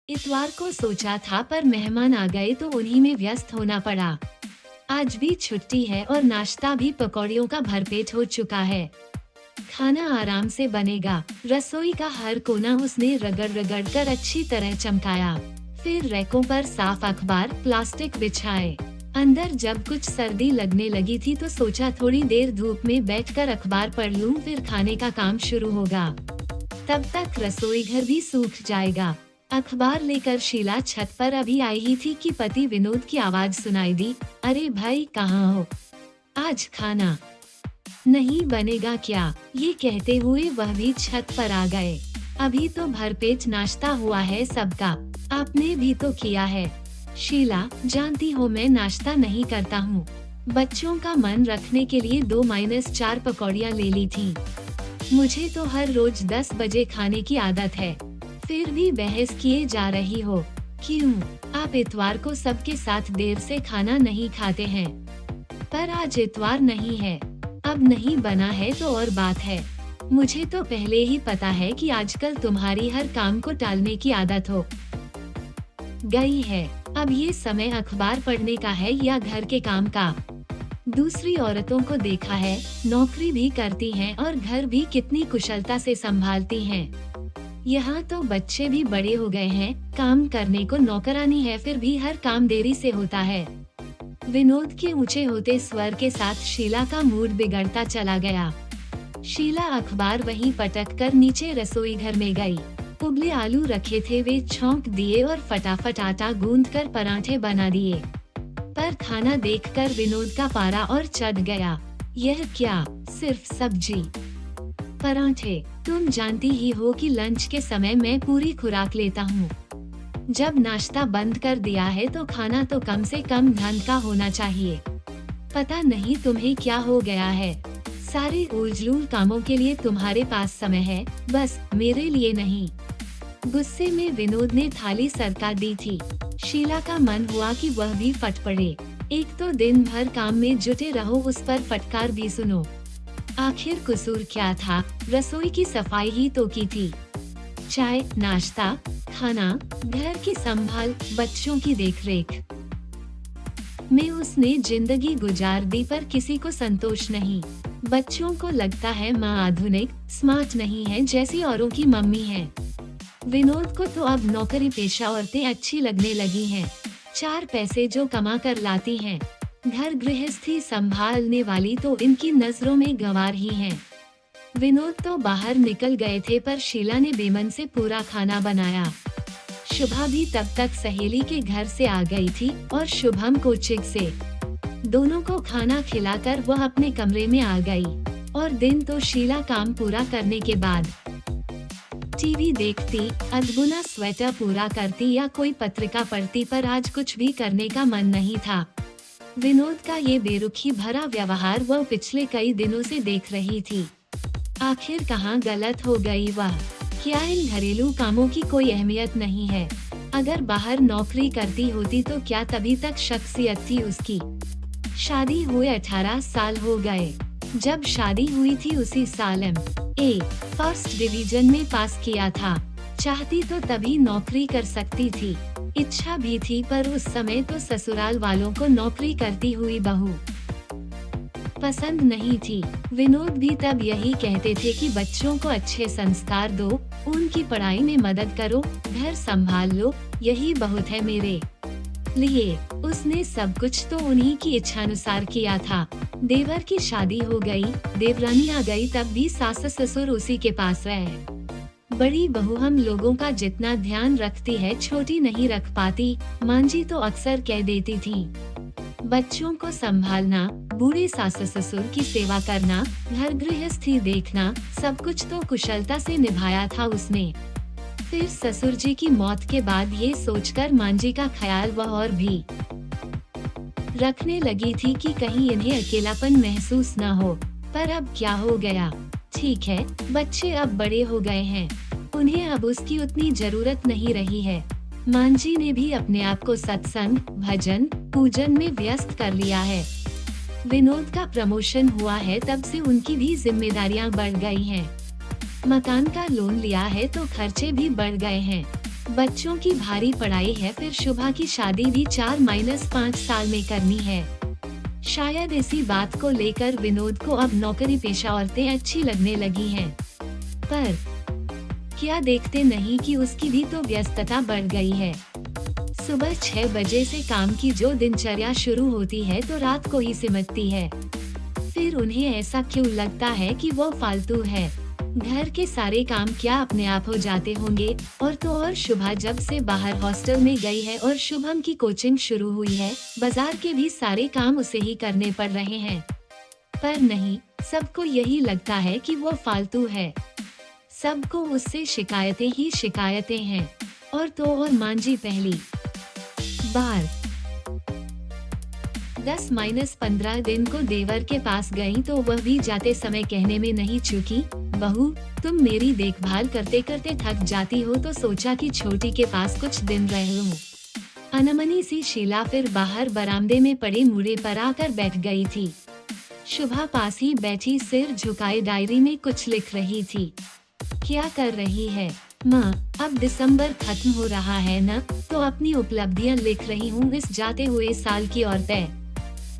इतवार को सोचा था पर मेहमान आ गए तो उन्हीं में व्यस्त होना पड़ा। आज भी छुट्टी है और नाश्ता भी पकौड़ियों का भरपेट हो चुका है। खाना आराम से बनेगा। रसोई का हर कोना उसने रगड़ रगड़ कर अच्छी तरह चमकाया। फिर रैकों पर साफ अखबार, प्लास्टिक बिछाए। अंदर जब कुछ सर्दी लगने लगी थी तो सोचा थोड़ी देर धूप में बैठकर अखबार पढ़ लूं, फिर खाने का काम शुरू होगा। तब तक रसोई घर भी सूख जाएगा। अखबार लेकर शीला छत पर अभी आई ही थी कि पति विनोद की आवाज सुनाई दी। अरे भाई, कहाँ हो? आज खाना नहीं बनेगा क्या? ये कहते हुए वह भी छत पर आ गए। अभी तो भरपेट नाश्ता हुआ है सबका, आपने भी तो किया है। शीला, जानती हो मैं नाश्ता नहीं करता हूँ। बच्चों का मन रखने के लिए 2-4 पकौड़ियाँ ले ली थी। मुझे तो हर रोज 10 बजे खाने की आदत है। फिर भी बहस किए जा रही हो। क्यों? आप इतवार को सबके साथ देर से खाना नहीं खाते हैं। पर आज इतवार नहीं है। अब नहीं बना है तो और बात है। मुझे तो पहले ही पता है कि आजकल तुम्हारी हर काम को टालने की आदत हो गई है। अब ये समय अखबार पढ़ने का है या घर के काम का? दूसरी औरतों को देखा है, नौकरी भी करती हैं और घर भी कितनी कुशलता से संभालती हैं। यहाँ तो बच्चे भी बड़े हो गए हैं, काम करने को नौकरानी है, फिर भी हर काम देरी से होता है। विनोद के ऊंचे होते स्वर के साथ शीला का मूड बिगड़ता चला गया। शीला अखबार वहीं पटक कर नीचे रसोई घर में गई। उबले आलू रखे थे, वे छौंक दिए और फटाफट आटा गूंद कर पराठे बना दिए। पर खाना देखकर विनोद का पारा और चढ़ गया। यह क्या, सिर्फ सब्जी पराठे? तुम जानती ही हो कि लंच के समय मैं पूरी खुराक लेता हूँ। जब नाश्ता बंद कर दिया है तो खाना तो कम से कम ढंग का होना चाहिए। पता नहीं तुम्हें क्या हो गया है। सारे उलझुल कामों के लिए तुम्हारे पास समय है, बस मेरे लिए नहीं। गुस्से में विनोद ने थाली सरका दी थी। शीला का मन हुआ कि वह भी फट पड़े। एक तो दिन भर काम में जुटे रहो, उस पर फटकार भी सुनो। आखिर कसूर क्या था? रसोई की सफाई ही तो की थी। चाय, नाश्ता, खाना, घर की संभाल, बच्चों की देखरेख में उसने जिंदगी गुजार दी, पर किसी को संतोष नहीं। बच्चों को लगता है माँ आधुनिक, स्मार्ट नहीं है जैसी औरों की मम्मी है। विनोद को तो अब नौकरी पेशा औरतें अच्छी लगने लगी हैं। 4 पैसे जो कमा कर लाती हैं, घर गृहस्थी संभालने वाली तो इनकी नजरों में गंवार ही हैं। विनोद तो बाहर निकल गए थे पर शीला ने बेमन से पूरा खाना बनाया। शुभा भी तब तक सहेली के घर से आ गई थी और शुभम कोचिंग से। दोनों को खाना खिलाकर वह अपने कमरे में आ गई और दिन तो शीला काम पूरा करने के बाद टीवी देखती, अधबुना स्वेटर पूरा करती या कोई पत्रिका पढ़ती, पर आज कुछ भी करने का मन नहीं था। विनोद का ये बेरुखी भरा व्यवहार वह पिछले कई दिनों से देख रही थी। आखिर कहाँ गलत हो गई वह? क्या इन घरेलू कामों की कोई अहमियत नहीं है? अगर बाहर नौकरी करती होती तो क्या तभी तक शख्सियत थी उसकी? शादी हुए 18 साल हो गए। जब शादी हुई थी उसी साल MA फर्स्ट डिवीजन में पास किया था। चाहती तो तभी नौकरी कर सकती थी, इच्छा भी थी, पर उस समय तो ससुराल वालों को नौकरी करती हुई बहू पसंद नहीं थी। विनोद भी तब यही कहते थे कि बच्चों को अच्छे संस्कार दो, उनकी पढ़ाई में मदद करो, घर संभाल लो, यही बहुत है मेरे लिए। उसने सब कुछ तो उन्हीं की इच्छानुसार किया था। देवर की शादी हो गई, देवरानी आ गई, तब भी सास ससुर उसी के पास रहे। बड़ी बहू हम लोगों का जितना ध्यान रखती है, छोटी नहीं रख पाती, मांझी तो अक्सर कह देती थी। बच्चों को संभालना, बूढ़े सास ससुर की सेवा करना, घर गृहस्थी देखना, सब कुछ तो कुशलता से निभाया था उसने। फिर ससुर जी की मौत के बाद ये सोचकर मांझी का ख्याल वह और भी रखने लगी थी कि कहीं इन्हें अकेलापन महसूस न हो। पर अब क्या हो गया? ठीक है, बच्चे अब बड़े हो गए हैं, उन्हें अब उसकी उतनी जरूरत नहीं रही है। मांझी ने भी अपने आप को सत्संग, भजन, पूजन में व्यस्त कर लिया है। विनोद का प्रमोशन हुआ है, तब से उनकी भी जिम्मेदारियां बढ़ गई हैं। मकान का लोन लिया है तो खर्चे भी बढ़ गए हैं। बच्चों की भारी पढ़ाई है, फिर शुभा की शादी भी 4-5 साल में करनी है। शायद इसी बात को लेकर विनोद को अब नौकरी पेशा औरतें अच्छी लगने लगी हैं। पर क्या देखते नहीं कि उसकी भी तो व्यस्तता बढ़ गई है। सुबह 6 बजे से काम की जो दिनचर्या शुरू होती है तो रात को ही सिमटती है। फिर उन्हें ऐसा क्यों लगता है कि वो फालतू है? घर के सारे काम क्या अपने आप हो जाते होंगे? और तो और शुभा जब से बाहर हॉस्टल में गई है और शुभम की कोचिंग शुरू हुई है, बाजार के भी सारे काम उसे ही करने पड़ रहे हैं। पर नहीं, सबको यही लगता है कि वो फालतू है। सबको उससे शिकायतें ही शिकायतें हैं। और तो और मांझी पहली बार 10-15 दिन को देवर के पास गई तो वह भी जाते समय कहने में नहीं चूकी, बहू तुम मेरी देखभाल करते करते थक जाती हो तो सोचा कि छोटी के पास कुछ दिन रह लूं। अनमनी सी शीला फिर बाहर बरामदे में पड़े मुड़े पर आकर बैठ गई थी। शुभा पास ही बैठी सिर झुकाए डायरी में कुछ लिख रही थी। क्या कर रही है? माँ, अब दिसंबर खत्म हो रहा है न, तो अपनी उपलब्धियाँ लिख रही हूँ इस जाते हुए साल की और तय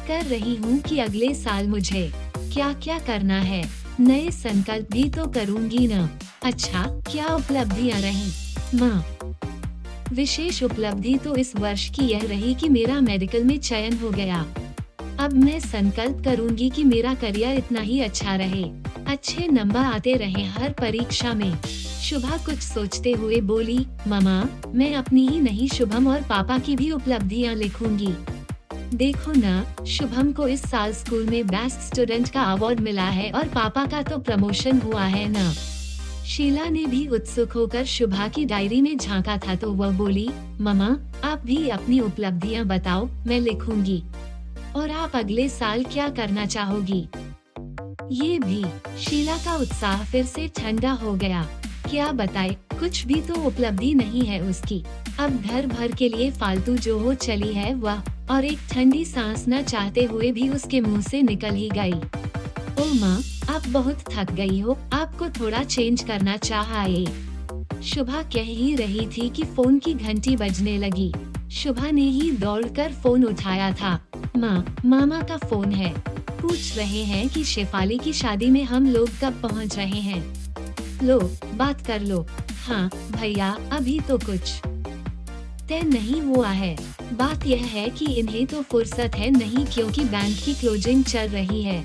कर रही हूँ कि अगले साल मुझे क्या क्या करना है। नए संकल्प भी तो करूँगी न। अच्छा, क्या उपलब्धियाँ रही? माँ, विशेष उपलब्धि तो इस वर्ष की यह रही कि मेरा मेडिकल में चयन हो गया। अब मैं संकल्प करूँगी कि मेरा करियर इतना ही अच्छा रहे, अच्छे नंबर आते रहे हर परीक्षा में। शुभा कुछ सोचते हुए बोली, मामा, मैं अपनी ही नहीं शुभम और पापा की भी उपलब्धियां लिखूंगी। देखो ना, शुभम को इस साल स्कूल में बेस्ट स्टूडेंट का अवार्ड मिला है और पापा का तो प्रमोशन हुआ है ना। शीला ने भी उत्सुक होकर शुभा की डायरी में झांका था तो वह बोली, मामा, आप भी अपनी उपलब्धियां बताओ, मैं लिखूंगी। और आप अगले साल क्या करना चाहोगी? ये भी। शीला का उत्साह फिर से ठंडा हो गया। क्या बताए, कुछ भी तो उपलब्धि नहीं है उसकी। अब घर भर के लिए फालतू जो हो चली है वह, और एक ठंडी सांस न चाहते हुए भी उसके मुंह से निकल ही गई। ओ माँ, आप बहुत थक गई हो, आपको थोड़ा चेंज करना चाहिए। शुभा कह ही रही थी कि फोन की घंटी बजने लगी। शुभा ने ही दौड़कर फोन उठाया था। माँ, मामा का फोन है, पूछ रहे हैं कि शेफाली की शादी में हम लोग कब पहुँच रहे हैं। लो, बात कर लो। हाँ भैया, अभी तो कुछ तय नहीं हुआ है। बात यह है कि इन्हें तो फुर्सत है नहीं क्योंकि बैंक की क्लोजिंग चल रही है।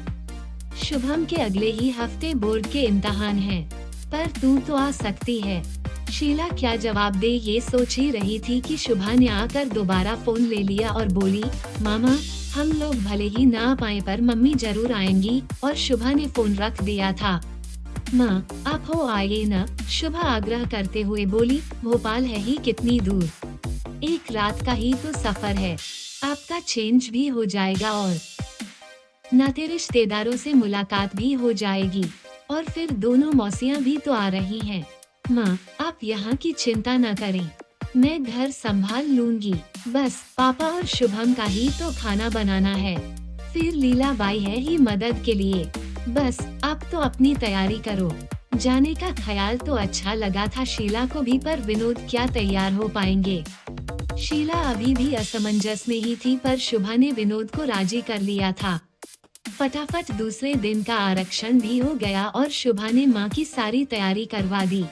शुभम के अगले ही हफ्ते बोर्ड के इम्तिहान हैं, पर तू तो आ सकती है। शीला क्या जवाब दे ये सोच ही रही थी कि शुभा ने आकर दोबारा फोन ले लिया और बोली, मामा, हम लोग भले ही ना पाए पर मम्मी जरूर आएंगी। और शुभा ने फोन रख दिया था। माँ, आप हो आइए न, शुभा आग्रह करते हुए बोली, भोपाल है ही कितनी दूर, एक रात का ही तो सफर है, आपका चेंज भी हो जाएगा और नाते रिश्तेदारों से मुलाकात भी हो जाएगी, और फिर दोनों मौसियाँ भी तो आ रही हैं। माँ, आप यहाँ की चिंता न करें, मैं घर संभाल लूंगी, बस पापा और शुभम का ही तो खाना बनाना है, फिर लीला बाई है ही मदद के लिए। बस आप तो अपनी तैयारी करो। जाने का ख्याल तो अच्छा लगा था शीला को भी, पर विनोद क्या तैयार हो पाएंगे? शीला अभी भी असमंजस में ही थी, पर शुभा ने विनोद को राजी कर लिया था। फटाफट दूसरे दिन का आरक्षण भी हो गया और शुभा ने माँ की सारी तैयारी करवा दी।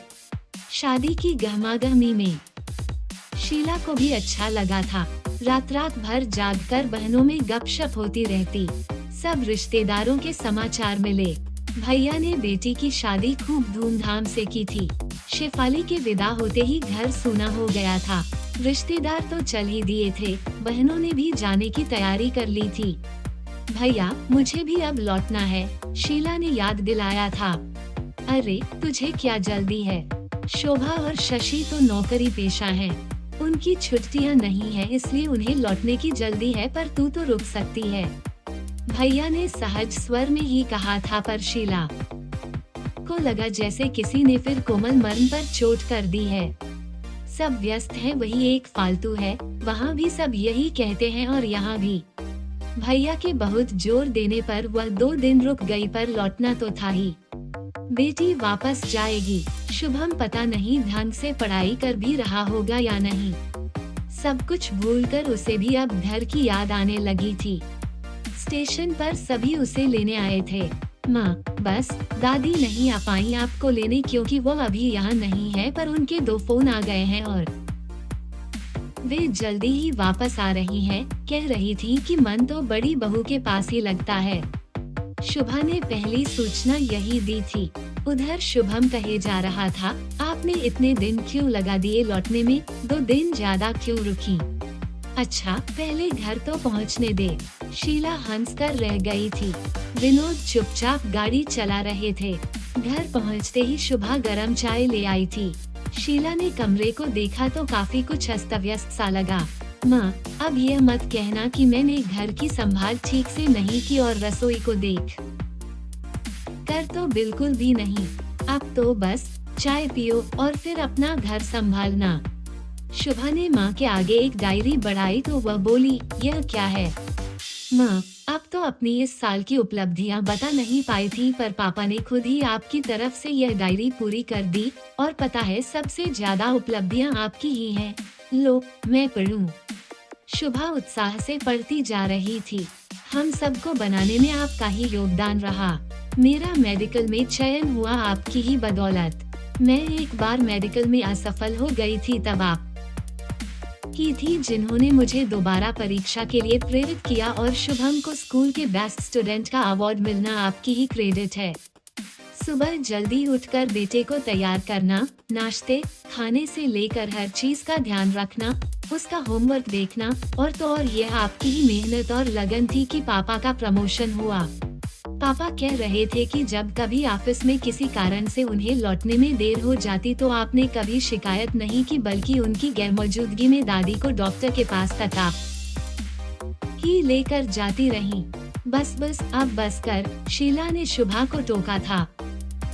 शादी की गहमागहमी में शीला को भी अच्छा लगा था। रात भर जागकर बहनों में गपशप होती रहती। सब रिश्तेदारों के समाचार मिले। भैया ने बेटी की शादी खूब धूमधाम से की थी। शेफाली के विदा होते ही घर सूना हो गया था। रिश्तेदार तो चल ही दिए थे, बहनों ने भी जाने की तैयारी कर ली थी। भैया, मुझे भी अब लौटना है, शीला ने याद दिलाया था। अरे, तुझे क्या जल्दी है? शोभा और शशि तो नौकरी पेशा हैं। उनकी छुट्टियां नहीं है इसलिए उन्हें लौटने की जल्दी है, पर तू तो रुक सकती है, भैया ने सहज स्वर में ही कहा था। पर शीला को लगा जैसे किसी ने फिर कोमल मर्म पर चोट कर दी है। सब व्यस्त हैं, वही एक फालतू है। वहाँ भी सब यही कहते हैं और यहाँ भी। भैया के बहुत जोर देने पर वह 2 दिन रुक गई, पर लौटना तो था ही। बेटी वापस जाएगी। शुभम पता नहीं ढंग से पढ़ाई कर भी रहा होगा या नहीं। सब कुछ भूलकर उसे भी अब घर की याद आने लगी थी। स्टेशन पर सभी उसे लेने आए थे। माँ, बस दादी नहीं आ पाई आपको लेने क्योंकि वो अभी यहाँ नहीं है, पर उनके 2 फोन आ गए हैं और वे जल्दी ही वापस आ रही हैं। कह रही थी कि मन तो बड़ी बहू के पास ही लगता है। शुभा ने पहली सूचना यही दी थी। उधर शुभम कहे जा रहा था, आपने इतने दिन क्यों लगा दिए लौटने में, 2 दिन ज्यादा क्यों रुकी? अच्छा, पहले घर तो पहुंचने दे। शीला हंसकर रह गई थी। विनोद चुपचाप गाड़ी चला रहे थे। घर पहुंचते ही शुभा गरम चाय ले आई थी। शीला ने कमरे को देखा तो काफी कुछ अस्त व्यस्त सा लगा। माँ, अब यह मत कहना कि मैंने घर की संभाल ठीक से नहीं की और रसोई को देख कर तो बिल्कुल भी नहीं। अब तो बस चाय पियो और फिर अपना घर संभालना। शुभा ने माँ के आगे एक डायरी बढ़ाई तो वह बोली, यह क्या है? माँ, अब तो अपनी इस साल की उपलब्धियाँ बता नहीं पाई थी, पर पापा ने खुद ही आपकी तरफ से यह डायरी पूरी कर दी और पता है सबसे ज्यादा उपलब्धियाँ आपकी ही हैं। लो, मैं पढ़ूं। शुभा उत्साह से पढ़ती जा रही थी। हम सबको बनाने में आपका ही योगदान रहा। मेरा मेडिकल में चयन हुआ आपकी ही बदौलत। मैं एक बार मेडिकल में असफल हो गई थी, तब आप ही थी जिन्होंने मुझे दोबारा परीक्षा के लिए प्रेरित किया और शुभम को स्कूल के बेस्ट स्टूडेंट का अवार्ड मिलना आपकी ही क्रेडिट है। सुबह जल्दी उठकर बेटे को तैयार करना, नाश्ते खाने से लेकर हर चीज का ध्यान रखना, उसका होमवर्क देखना, और तो और यह आपकी ही मेहनत और लगन थी कि पापा का प्रमोशन हुआ। पापा कह रहे थे कि जब कभी ऑफिस में किसी कारण से उन्हें लौटने में देर हो जाती तो आपने कभी शिकायत नहीं की, बल्कि उनकी गैरमौजूदगी में दादी को डॉक्टर के पास तक आप ही लेकर जाती रही। बस अब बस कर, शीला ने शुभा को टोका था।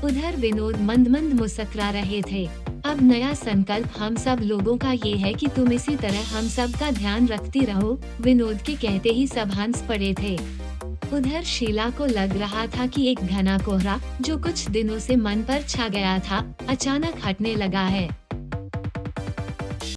उधर विनोद मंद मंद मुस्कुरा रहे थे। अब नया संकल्प हम सब लोगों का ये है कि तुम इसी तरह हम सब का ध्यान रखती रहो। विनोद के कहते ही सब हंस पड़े थे। उधर शीला को लग रहा था कि एक घना कोहरा जो कुछ दिनों से मन पर छा गया था, अचानक हटने लगा है।